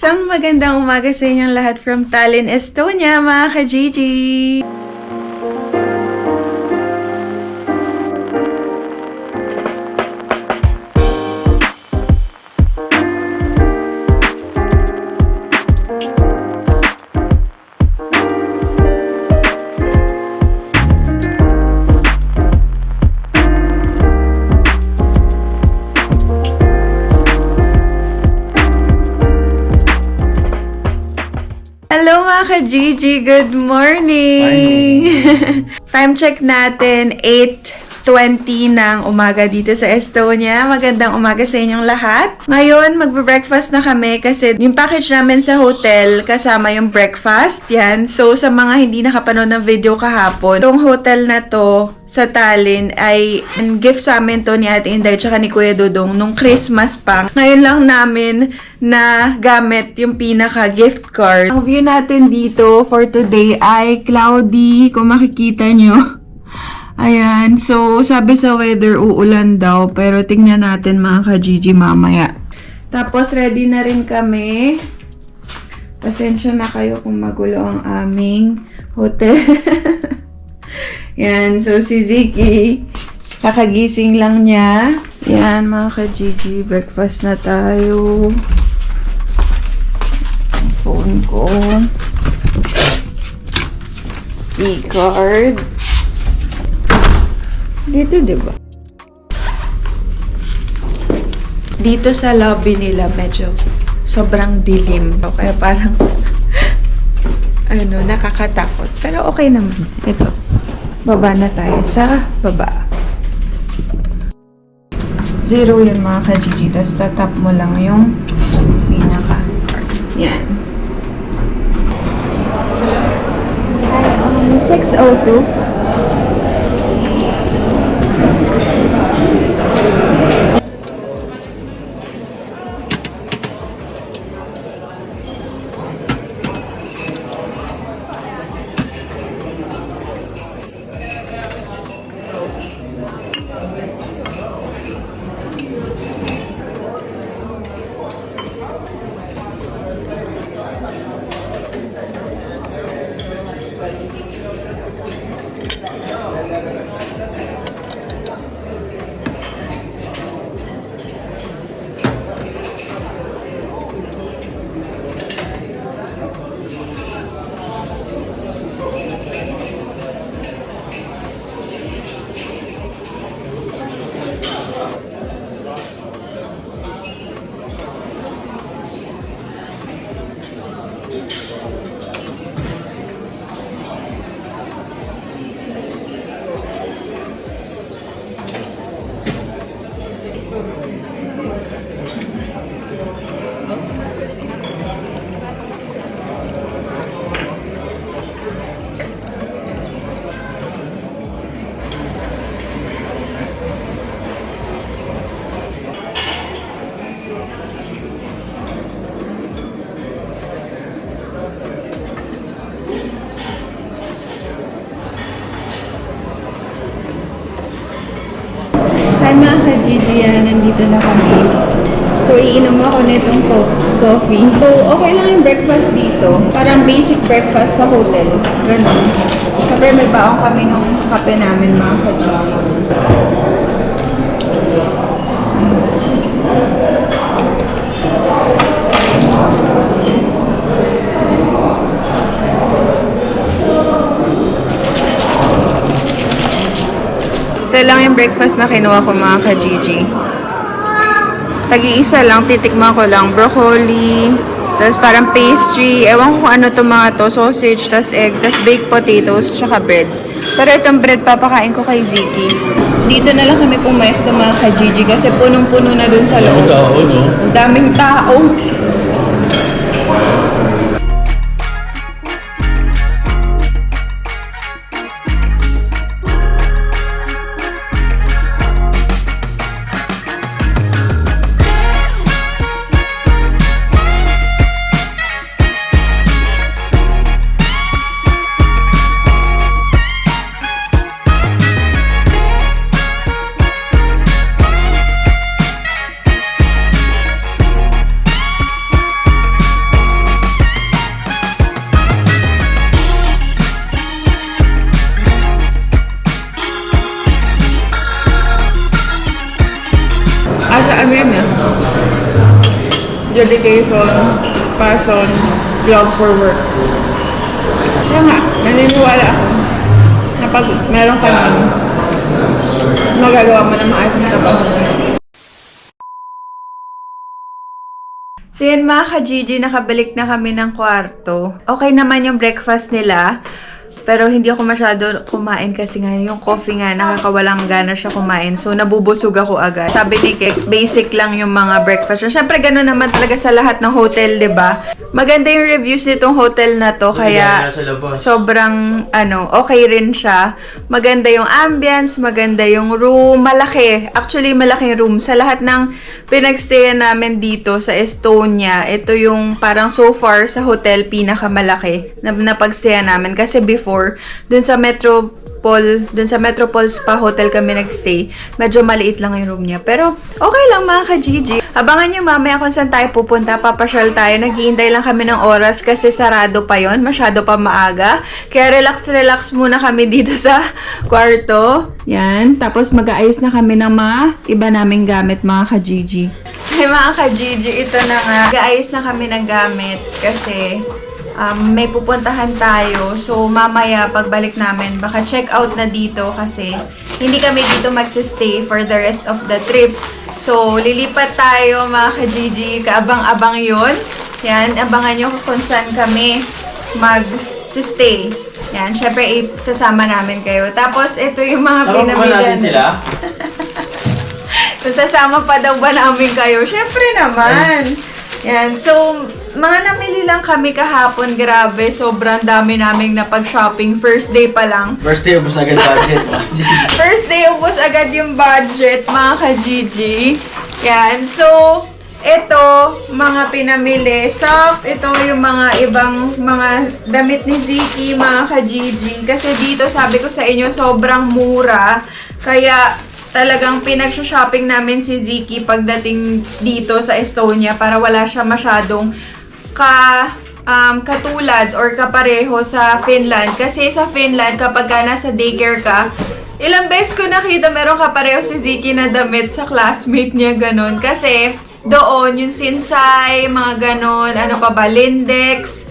Isang magandang umaga sa inyong lahat from Tallinn, Estonia, mga ka-Gigi! Hello mga ka-Gigi! Good morning! Time check natin, 8:20 ng umaga dito sa Estonia. Magandang umaga sa inyong lahat. Ngayon, magbe-breakfast na kami kasi yung package namin sa hotel kasama yung breakfast. Yan. So, sa mga hindi nakapanood ng video kahapon, itong hotel na to sa Tallinn ay gift sa amin to ni Ate Inday tsaka ni Kuya Dudong nung Christmas pa. Ngayon lang namin na gamit yung pinaka-gift card. Ang view natin dito for today ay cloudy, kung makikita nyo. Ayan, so sabi sa weather uulan daw, pero tingnan natin mga ka-Gigi mamaya. Tapos ready na rin kami. Pasensya na kayo kung magulo ang aming hotel. Yan, so si Ziki, kakagising lang niya. Yan mga ka-Gigi, breakfast na tayo. Ang phone ko. E-card. Dito, diba? Dito sa lobby nila, medyo sobrang dilim. Kaya parang, nakakatakot. Pero okay naman. Ito. Baba na tayo sa baba. 0 yun mga ka-Gigi. Tapos tatap mo lang yung pinaka-card. Yan. Hi, 602. Hi mga ka-Gigi, nandito na kami. So, iinom ako nitong coffee. So, okay lang yung breakfast dito. Parang basic breakfast sa hotel. Ganun. Siyempre, may baong kami nung kape namin mga ka-Gigi. Ito lang yung breakfast na kinuha ko mga ka-Gigi. Tag-iisa lang, titikman ko lang. Broccoli, tapos parang pastry. Ewan ko kung ano to mga to. Sausage, tapos egg, tapos baked potatoes, tsaka bread. Pero itong bread papakain ko kay Ziki. Dito na lang kami pumesto mga ka-Gigi kasi punong-puno na dun sa loob. Ang daming tao. dedication, passion, love for work. Kaya nga, naniniwala ako na pag meron ka nun, magagawa mo na maayos na trabaho. So yun mga ka-Gigi, nakabalik na kami ng kwarto. Okay naman yung breakfast nila. Pero hindi ako masyado kumain kasi nga yung coffee nga, nakakawalang gana siya kumain. So, nabubusog ako agad. Sabi ni Kek, basic lang yung mga breakfast. Siyempre, gano'n naman talaga sa lahat ng hotel, 'di ba? Maganda yung reviews nitong hotel na to, kaya sobrang, okay rin siya. Maganda yung ambience, maganda yung room, malaki. Actually, malaking room. Sa lahat ng pinagstayan namin dito sa Estonia, ito yung parang so far sa hotel pinakamalaki na pagstayan namin. Kasi before, dun sa Metropol Spa Hotel kami nagstay, medyo maliit lang yung room niya. Pero, okay lang mga ka-Gigi. Abangan nyo mamaya kung saan tayo pupunta. Papasyal tayo. Naghihintay lang kami ng oras kasi sarado pa yon, masyado pa maaga. Kaya relax muna kami dito sa kwarto. Yan. Tapos mag-aayos na kami ng mga iba naming gamit mga ka-Gigi. Hey mga ka-Gigi, ito na nga. Mag-aayos na kami ng gamit kasi may pupuntahan tayo. So, mamaya, pagbalik namin, baka check out na dito kasi hindi kami dito magsistay for the rest of the trip. So, lilipat tayo, mga ka-Gigi. Kaabang-abang yun. Yan, abangan nyo kung saan kami mag-stay. Yan, syempre, isasama namin kayo. Tapos, ito yung mga pinamilihan. Tama natin sila? Kung sasama pa daw ba namin kayo? Syempre naman. Yan, so, mga namili lang kami kahapon, grabe, sobrang dami naming napag-shopping. First day pa lang. First day, ubos na agad budget. First day, ubos agad yung budget, mga ka-Gigi. Yan, so, ito, mga pinamili. Socks, ito yung mga ibang mga damit ni Ziki, mga ka-Gigi. Kasi dito, sabi ko sa inyo, sobrang mura. Kaya, talagang pinag-shopping namin si Ziki pagdating dito sa Estonia para wala siya masyadong katulad or kapareho sa Finland. Kasi sa Finland, kapag ka nasa daycare ka, ilang beses ko nakita meron kapareho si Ziki na damit sa classmate niya, ganun. Kasi doon, yung Sinsay, mga ganun, ano pa ba, Lindex,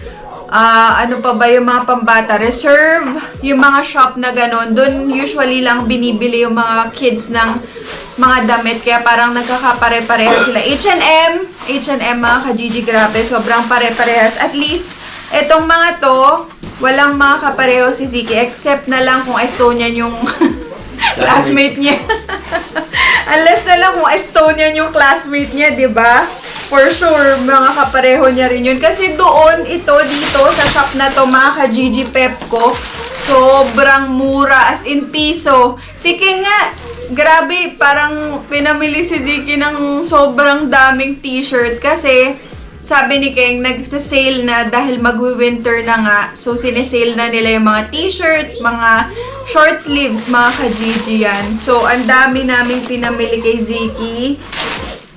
ano pa ba yung mga pambata, Reserve, yung mga shop na ganun, doon usually lang binibili yung mga kids ng mga damit, kaya parang nagkakapare-parehas sila. H&M mga ka-Gigi, grabe, sobrang pare-parehas. At least, etong mga to, walang mga kapareho si Ziki, except na lang kung Estonian yung classmate niya. Unless na lang kung Estonian yung classmate niya, di ba? For sure, mga kapareho niya rin yun. Kasi doon, dito, sa shop na to, mga ka-Gigi Pepco, sobrang mura, as in piso. Si King nga, grabe, parang pinamili si Ziki ng sobrang daming t-shirt. Kasi, sabi ni King, nagsa-sale na dahil magwi-winter na nga. So, sinesale na nila yung mga t-shirt, mga short sleeves, mga ka-Gigi yan. So, ang dami naming pinamili kay Ziki.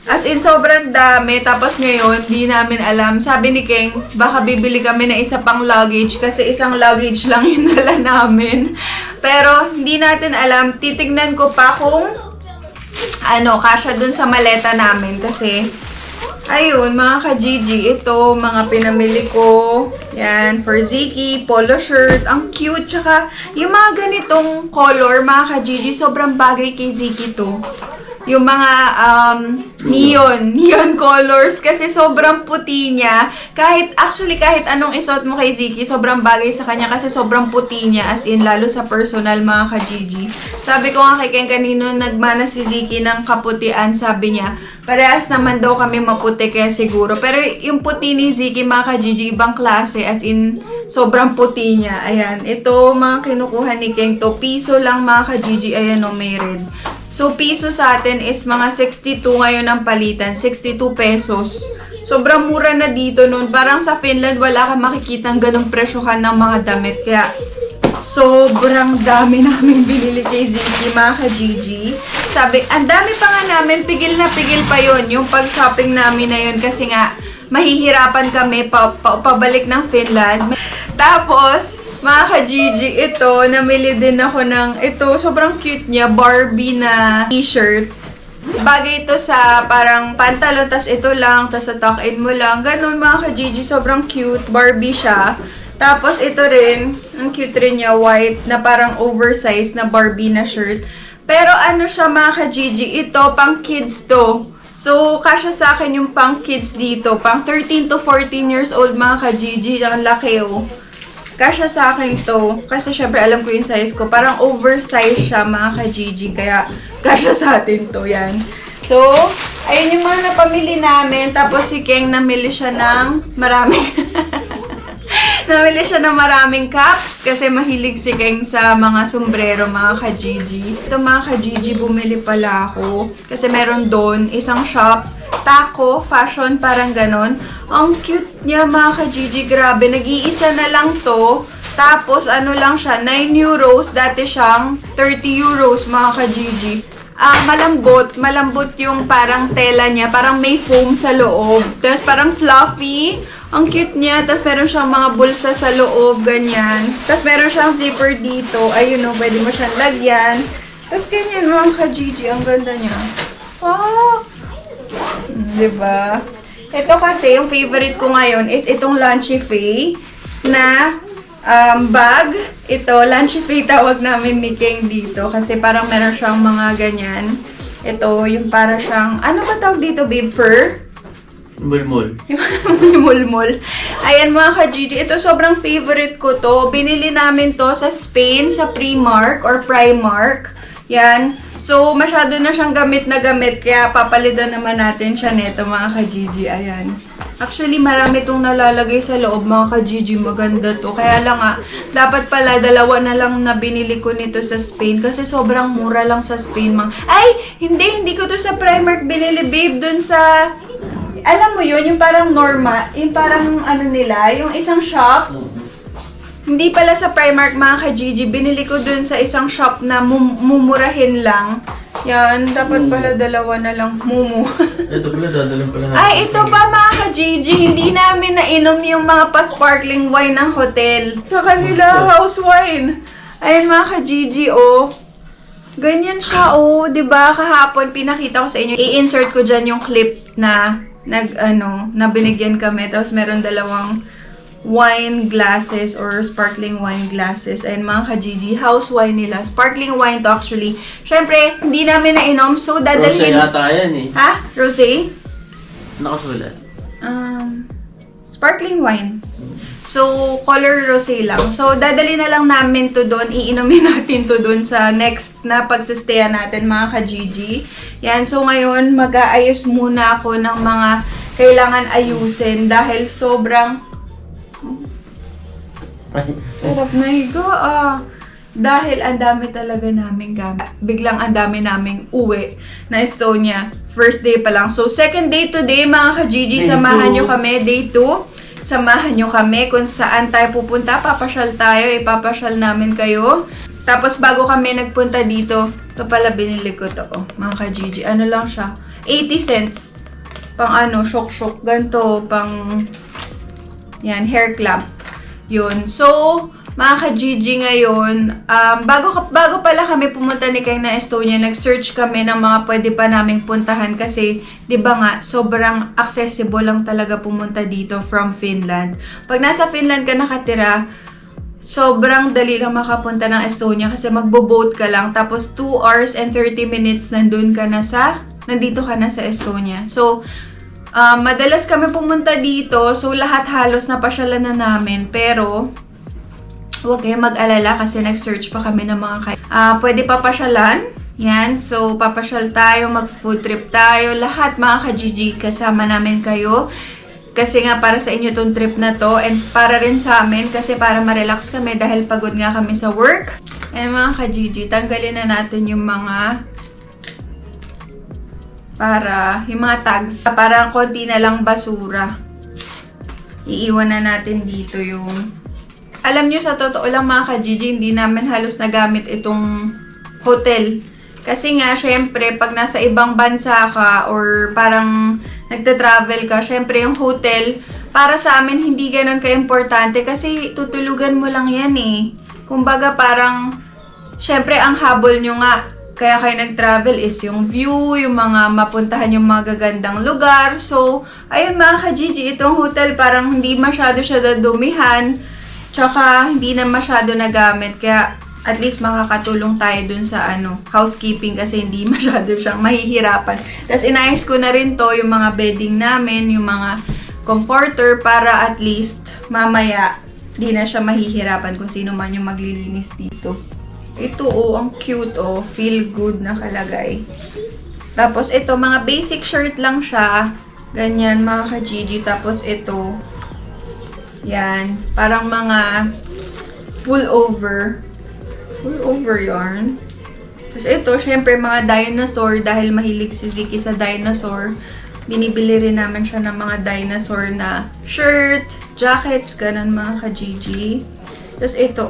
As in, sobrang dami. Tapos ngayon, di namin alam. Sabi ni King, baka bibili kami na isa pang luggage kasi isang luggage lang yung dala namin. Pero, hindi natin alam. Titignan ko pa kung kasya dun sa maleta namin. Kasi, ayun, mga ka-Gigi, ito, mga pinamili ko. Yan, for Ziki, polo shirt. Ang cute. Tsaka, yung mga ganitong color, mga ka-Gigi, sobrang bagay kay Ziki to. Yung mga neon colors kasi sobrang puti niya. Kahit anong isuot mo kay Ziki, sobrang bagay sa kanya kasi sobrang puti niya, as in, lalo sa personal, mga ka-Gigi. Sabi ko nga kay Ken kanino nagmana si Ziki ng kaputian, sabi niya, parehas naman daw kami maputi kaya siguro. Pero yung puti ni Ziki, mga ka-Gigi, ibang klase, as in, sobrang puti niya. Ayan, ito, mga kinukuha ni Ken to, piso lang, mga ka-Gigi, ayan o, may red. So, piso sa atin is mga 62 ngayon ang palitan. 62 pesos. Sobrang mura na dito nun. Parang sa Finland, wala kang makikitang ganong presyohan ng mga damit. Kaya, sobrang dami namin binili kay Ziki, mga ka-Gigi. Sabi, ang dami pa nga namin, pigil na pigil pa yon yung pag-shopping namin na yun. Kasi nga, mahihirapan kami pabalik ng Finland. Tapos, mga ka-Gigi, ito, namili din ako ng, ito, sobrang cute niya, Barbie na t-shirt. Bagay ito sa parang pantalon, tas ito lang, tas sa tuck-in mo lang. Ganun mga ka-Gigi, sobrang cute. Barbie siya. Tapos ito rin, ang cute rin niya, white, na parang oversized na Barbie na shirt. Pero ano siya mga ka-Gigi, ito pang kids to. So, kasya sa akin yung pang kids dito. Pang 13 to 14 years old mga ka-Gigi. Ang laki oh. Kasya sa akin to. Kasi syempre alam ko yung size ko. Parang oversized siya mga ka-Gigi. Kaya kasya sa atin to. Yan. So, ayun yung mga napamili namin. Tapos si Keng namili siya ng maraming namili siya ng maraming caps. Kasi mahilig si Keng sa mga sombrero mga ka-Gigi. Ito mga ka-Gigi, bumili pala ako. Kasi meron doon isang shop. Taco, fashion, parang ganon. Ang cute niya mga ka-Gigi, grabe. Nag-iisa na lang to. Tapos, ano lang siya, 9 euros. Dati siyang 30 euros mga ka-Gigi. Malambot yung parang tela niya. Parang may foam sa loob. Tapos parang fluffy. Ang cute niya. Tapos meron siyang mga bulsa sa loob, ganyan. Tapos meron siyang zipper dito. Ayun o, pwede mo siyang lagyan. Tapos ganyan mga ka-Gigi, ang ganda niya. Oh! Diba? Ito kasi, yung favorite ko ngayon is itong Lunchify na bag. Ito, Lunchify tawag namin ni Keng dito. Kasi parang meron siyang mga ganyan. Ito, yung para siyang, ano ba tawag dito, babe? Fur? Mulmul. Mulmul. Ayan mga ka-Gigi, ito sobrang favorite ko to. Binili namin to sa Spain, sa Primark or Primark. Yan. So, masyado na siyang gamit na gamit, kaya papalitan naman natin siya neto mga ka-Gigi. Ayan. Actually, marami itong nalalagay sa loob mga ka-Gigi. Maganda to. Kaya lang dapat pala dalawa na lang na binili ko nito sa Spain kasi sobrang mura lang sa Spain. Ay! Hindi ko to sa Primark binili, babe. Dun sa, alam mo yun, yung parang Norma, yung parang ano nila, yung isang shop. Hindi pala sa Primark mga ka-Gigi, binili ko dun sa isang shop na mumurahin lang. Yan, dapat pala dalawa na lang. Mumu. Ito pala, dadalang pala. Ay, ito pa mga ka-Gigi, hindi namin nainom yung mga pa-sparkling wine ng hotel. Sa kanila, house wine. Ayun mga ka-Gigi, oh. Ganyan siya, oh. Diba, kahapon pinakita ko sa inyo. I-insert ko dyan yung clip na na binigyan kami. Tapos meron dalawang wine glasses or sparkling wine glasses. And mga ka-Gigi, house wine nila. Sparkling wine to actually. Syempre, hindi namin nainom. So, dadalhin. Rosé yata yan eh. Ha? Rosé? Nakasulat. Sparkling wine. So, color rosé lang. So, dadali na lang namin to doon. Iinumin natin to doon sa next na pagsistayan natin, mga ka-Gigi. Yan. So, ngayon, mag-aayos muna ako ng mga kailangan ayusin dahil sobrang sarap na higa Dahil ang dami talaga naming gamit. Biglang ang dami naming uwi na Estonia. First day pa lang. So, second day today, mga ka-Gigi. Samahan nyo kami. Day 2. Samahan nyo kami kung saan tayo pupunta. Papasyal tayo. Ipapasyal namin kayo. Tapos, bago kami nagpunta dito, ito pala binili ko to. Mga ka-Gigi. Ano lang siya? 80 cents. Pang shock-shock. Ganto. Pang, yan, hair clamp. Yun. So, mga ka-Gigi ngayon, bago pala kami pumunta ni Keng na Estonia, nag-search kami ng mga pwede pa naming puntahan kasi, di ba nga, sobrang accessible lang talaga pumunta dito from Finland. Pag nasa Finland ka nakatira, sobrang dali lang makapunta ng Estonia kasi magbo-boat ka lang, tapos 2 hours and 30 minutes nandito ka na sa Estonia. So, madalas kami pumunta dito, so lahat halos napasyalan na namin, pero huwag kayong mag-alala kasi nag-search pa kami ng mga pwede papasyalan. Yan, so papasyal tayo, mag-food trip tayo, lahat mga ka-Gigi, kasama namin kayo. Kasi nga para sa inyo tong trip na to and para rin sa amin kasi para ma-relax kami dahil pagod nga kami sa work. And mga ka-Gigi, tanggalin na natin yung mga tags. Para konti na lang basura. Iiwan na natin dito yung... Alam nyo, sa totoo lang mga ka-Gigi, hindi namin halos nagamit itong hotel. Kasi nga, syempre, pag nasa ibang bansa ka or parang nagta-travel ka, syempre yung hotel, para sa amin hindi ganun ka-importante kasi tutulugan mo lang yan eh. Kumbaga parang, syempre ang habol nyo nga, kaya kayo nag-travel is yung view, yung mga mapuntahan yung mga gagandang lugar. So, ayun mga ka-Gigi, itong hotel parang hindi masyado siya dadumihan, tsaka hindi na masyado nagamit. Kaya at least makakatulong tayo dun sa housekeeping kasi hindi masyado siyang mahihirapan. Tapos inayos ko na rin to, yung mga bedding namin, yung mga comforter para at least mamaya di na siya mahihirapan kung sino man yung maglilinis dito. Ito ang cute feel good nakalagay. Tapos ito, mga basic shirt lang siya. Ganyan mga ka-Gigi. Tapos ito, yan, parang mga pullover yarn. Tapos ito, syempre mga dinosaur, dahil mahilig si Ziki sa dinosaur, binibili rin naman siya ng mga dinosaur na shirt, jackets, ganun mga ka-Gigi. Tapos ito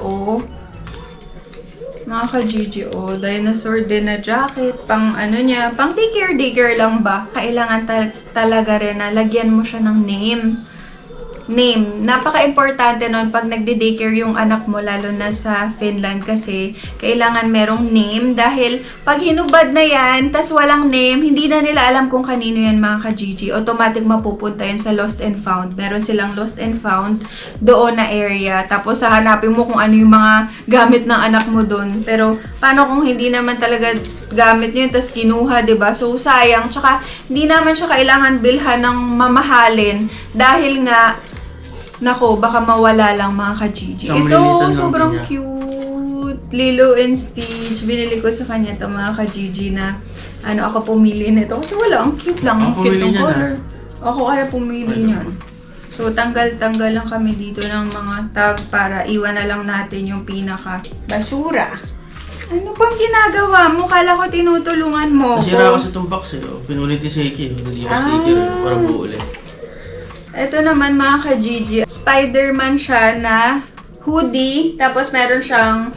mga ka-Gigi, dinosaur din na jacket, pang pang daycare lang ba? Kailangan talaga rin na lagyan mo siya ng name. Napaka-importante nun pag nagde-daycare yung anak mo, lalo na sa Finland kasi kailangan merong name dahil pag hinubad na yan, tas walang name, hindi na nila alam kung kanino yan mga ka-Gigi. Automatic mapupunta yan sa lost and found. Meron silang lost and found doon na area. Tapos hahanapin mo kung ano yung mga gamit ng anak mo doon. Pero paano kung hindi naman talaga gamit nyo yun, tas kinuha, diba? So sayang. Tsaka hindi naman siya kailangan bilhan ng mamahalin dahil nga nako, baka mawala lang mga ka-Gigi. Ito, sobrang cute. Lilo and Stitch. Binili ko sa kanya ito mga ka-Gigi na ako pumili nito. Kasi wala, ang cute lang. Ang cute ng color. Ako kaya pumili niyan. So, tanggal-tanggal lang kami dito ng mga tag para iwan na lang natin yung pinaka-basura. Ano pang ginagawa mo? Kala ko tinutulungan mo. Nasira kasi itong box Pinulit ni Seiki. Hindi ko sticker. Parang buo ulit. Ito naman mga ka-Gigi, Spider-Man siya na hoodie, tapos meron siyang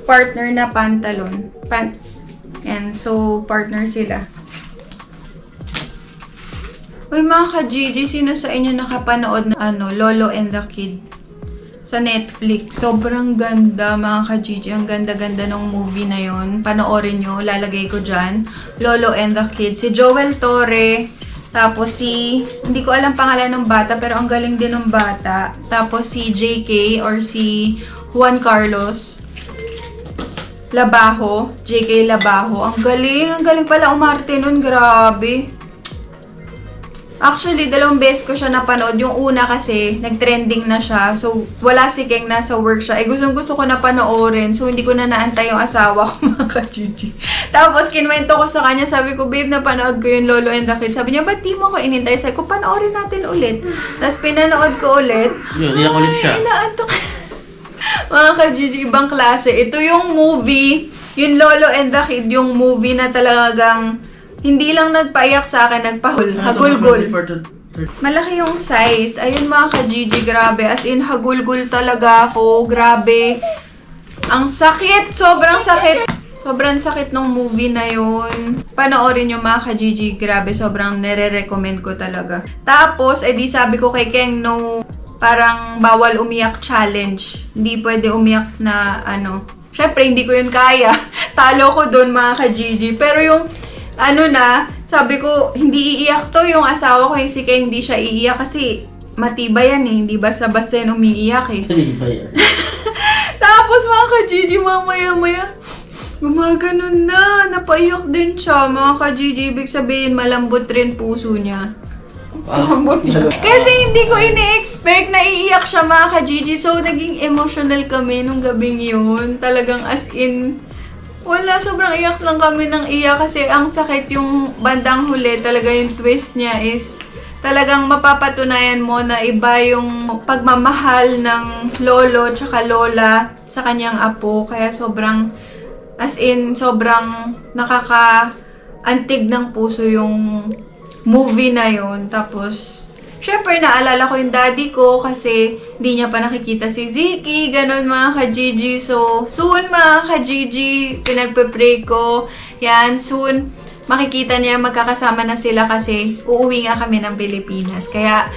partner na pants. Yan, so partner sila. Uy mga ka-Gigi, sino sa inyo nakapanood na Lolo and the Kid sa Netflix? Sobrang ganda mga ka-Gigi, ang ganda-ganda ng movie na yon. Panoorin nyo, lalagay ko dyan. Lolo and the Kid, si Joel Torre. Tapos hindi ko alam pangalan ng bata, pero ang galing din ng bata. Tapos si JK or si Juan Carlos Labajo, JK Labajo. Ang galing pala umarte nun, grabe. Actually, 2 beses ko siya napanood. Yung una kasi, nag-trending na siya. So, wala si Keng, nasa work siya. Gusto ko na panoorin. So, hindi ko na naantay yung asawa ko, mga ka-Gigi. Tapos, kinwento ko sa kanya. Sabi ko, babe, napanood ko yung Lolo and the Kid. Sabi niya, ba't di mo ko inintay? Sabi ko, panoorin natin ulit. Tapos, pinanood ko ulit. Yun, iyak ulit siya. Inaantok. Mga ka-Gigi, ibang klase. Ito yung movie, yung Lolo and the Kid, yung movie na talagang hindi lang nagpaiyak sa akin, hagulgul. Malaki yung size. Ayun mga ka-Gigi, grabe. As in, hagulgul talaga ako. Grabe. Ang sakit. Sobrang sakit. Sobrang sakit ng movie na yun. Panoorin nyo mga ka-Gigi. Grabe, sobrang nire-recommend ko talaga. Tapos, di sabi ko kay Keng, no, parang bawal umiyak challenge. Hindi pwede umiyak na Syempre, hindi ko yun kaya. Talo ko dun mga ka-Gigi. Pero yung sabi ko, hindi iiyak to yung asawa ko, yung si Keng, hindi siya iiyak kasi matibay yan hindi basta-basta yan umiiyak Tapos mga ka-Gigi, mamaya-maya, gumaganon na, napaiyak din siya, mga ka-Gigi, ibig sabihin, malambot rin puso niya. Kasi hindi ko ini-expect na iiyak siya mga ka-Gigi, so naging emotional kami nung gabing yun, talagang as in, wala, sobrang iyak lang kami ng iyak kasi ang sakit yung bandang huli. Talaga yung twist niya is talagang mapapatunayan mo na iba yung pagmamahal ng lolo tsaka lola sa kanyang apo. Kaya sobrang, as in, sobrang nakaka-antig ng puso yung movie na yun. Tapos, syempre, naalala ko yung daddy ko kasi hindi niya pa nakikita si Ziki, ganun mga ka-Gigi. So, soon mga ka-Gigi, pinagpe-pray ko. Yan, soon, makikita niya, magkakasama na sila kasi uuwi nga kami ng Pilipinas. Kaya,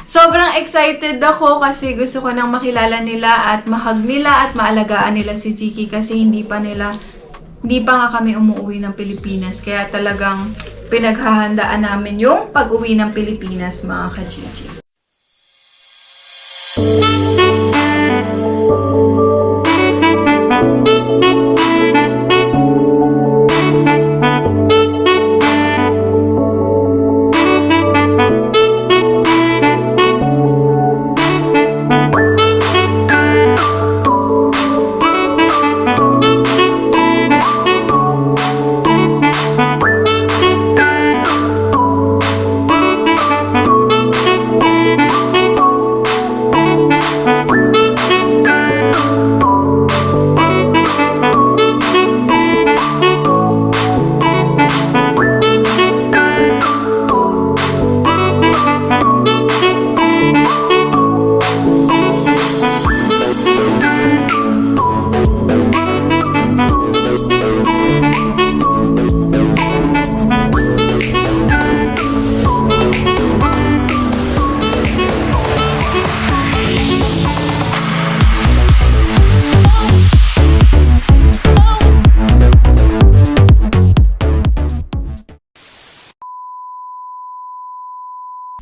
sobrang excited ako kasi gusto ko nang makilala nila at mahag nila at maalagaan nila si Ziki kasi hindi pa nila Hindi pa nga kami umuwi ng Pilipinas, kaya talagang pinaghahandaan namin yung pag-uwi ng Pilipinas, mga ka-Gigi.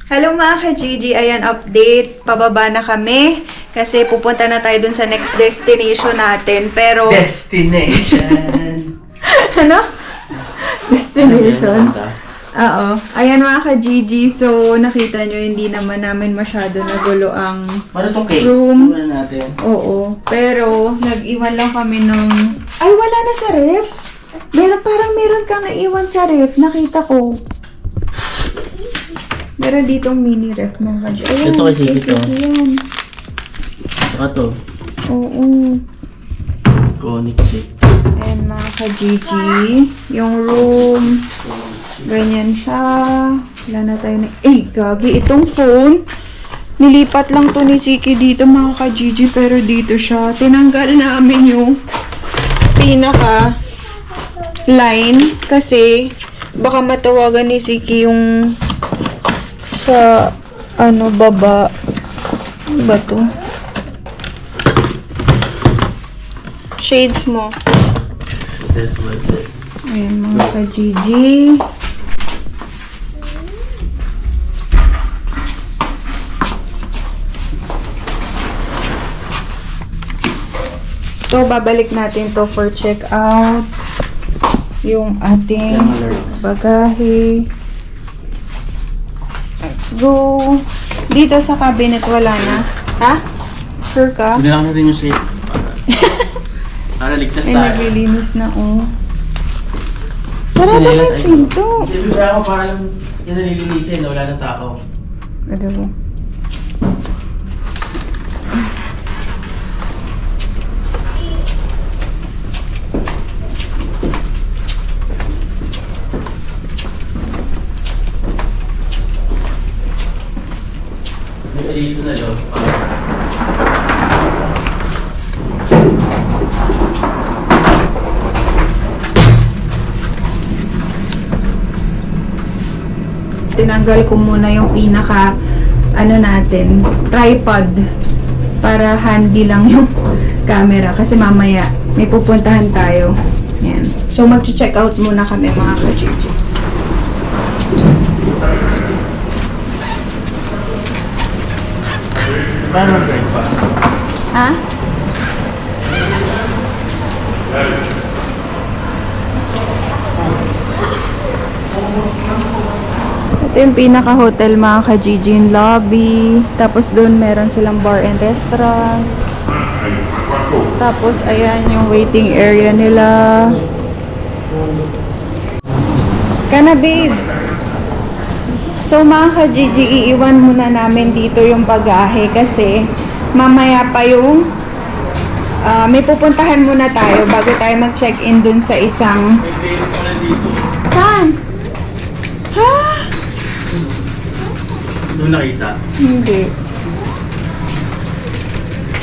Hello mga ka-Gigi, ayan update, pababa na kami kasi pupunta na tayo dun sa next destination natin, pero... Destination! Ano? Destination? Oo. Ayan mga ka-Gigi, so nakita nyo hindi naman namin masyado nagulo ang Para itong cake. room. Tingnan natin. Oo. Pero nag-iwan lang kami ng... Ay, wala na sa ref! Parang meron kang naiwan sa ref, nakita ko. Meron ditong mini ref mga ka-Gigi. Ayan, Ito kasi ito. yan. Saka to. Oo. Conic shake. Ayan mga ka-Gigi. Yung room. Ganyan siya. Wala na tayo na... Eh, gagi. Itong phone. Nilipat lang to ni Siki dito mga ka-Gigi. Pero dito siya. Tinanggal namin yung pinaka line. Kasi baka matawagan ni Siki yung sa ano baba. Ano ba to? Shades mo. What this? Ayan mga ka-Gigi. Ito, babalik natin to for check out. Yung ating bagahe. Let's go. Dito sa cabinet wala na. Ha? Sure ka? Hindi lang natin yung shake. Para ligtas Ay, tayo. naglilinis na, oh. Sarado na yung pinto. Sabi ko ako para lang yung nalilinisin na wala na tao. Ano mo? Dito na loob. Tinanggal ko muna yung pinaka natin, tripod para handy lang yung camera kasi mamaya may pupuntahan tayo. Yan. So mag-check out muna kami mga ka-Gigi. Paano mag-break pa? Ha? Ito yung pinaka-hotel mga ka-Gigi, yung lobby. Tapos doon meron silang bar and restaurant. Tapos ayan yung waiting area nila. Kana babe. So mga ka-Gigi, iiwan muna namin dito yung bagahe kasi mamaya pa yung may pupuntahan muna tayo bago tayo mag-check-in dun sa isang... May favorite ko na dito. Saan? Ha? Doon nakita. Hindi.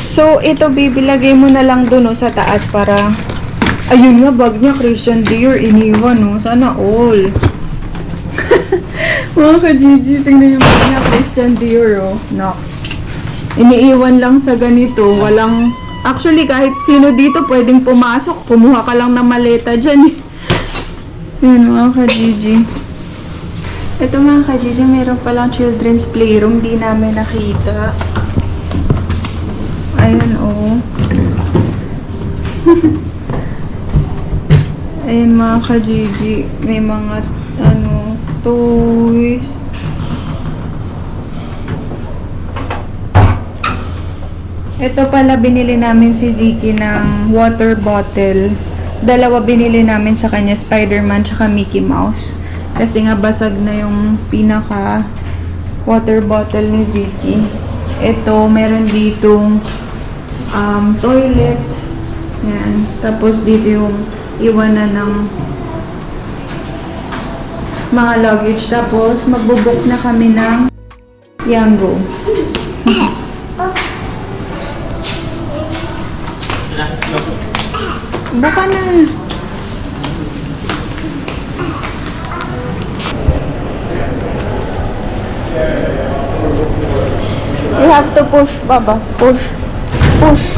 So, ito bibilagay mo na lang dun sa taas para... Ayun nga, bag niya, Christian Dior, iniwan, no? Sana all. Mga ka-Gigi, tingnan yung bag niya, Christian Dior, oh. Nox. Iniiwan lang sa ganito, walang Actually, kahit sino dito pwedeng pumasok. Kumuha ka lang ng maleta dyan eh. Yun mga ka-Gigi. Ito mga ka-Gigi, meron palang children's playroom. Di namin nakita. Ayun oh. Ayun mga ka-Gigi. May mga toys. Ito pala binili namin si Ziki ng water bottle. Dalawa binili namin sa kanya, Spider-Man tsaka Mickey Mouse. Kasi nga basag na yung pinaka water bottle ni Ziki. Ito, meron ditong toilet. Yan. Tapos dito yung iwanan ng mga luggage. Tapos magbubook na kami ng Yango. Buka na. You have to push, Baba. Push. Push.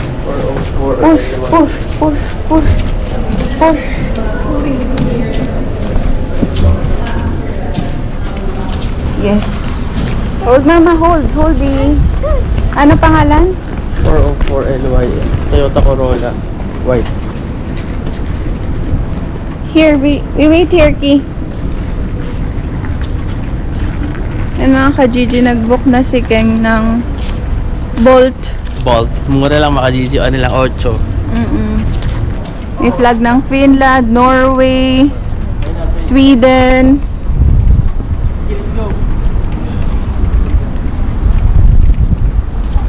Push, push, push, push. Push. Yes. Hold, Mama. Hold. Hold the... Ano pangalan? 404 LY. Toyota Corolla. White. Here, we wait here, Ki. Yan mga ka-Gigi, nag-book na si Keng ng Bolt. Bolt. Mura lang maka-Gigi. Ano lang, 8. May flag ng Finland, Norway, Sweden.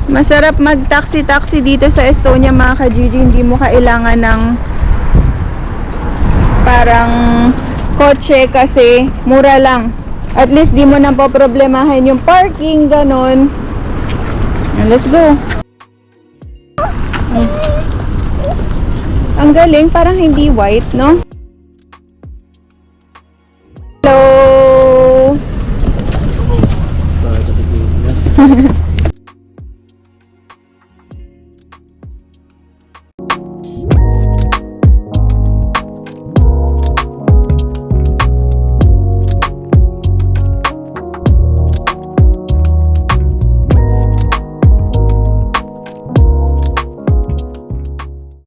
Masarap mag-taxi-taxi dito sa Estonia mga ka-Gigi. Hindi mo kailangan ng parang kotse kasi mura lang. At least di mo na poproblemahin yung parking, ganon. Let's go. Ang galing, parang hindi white, no?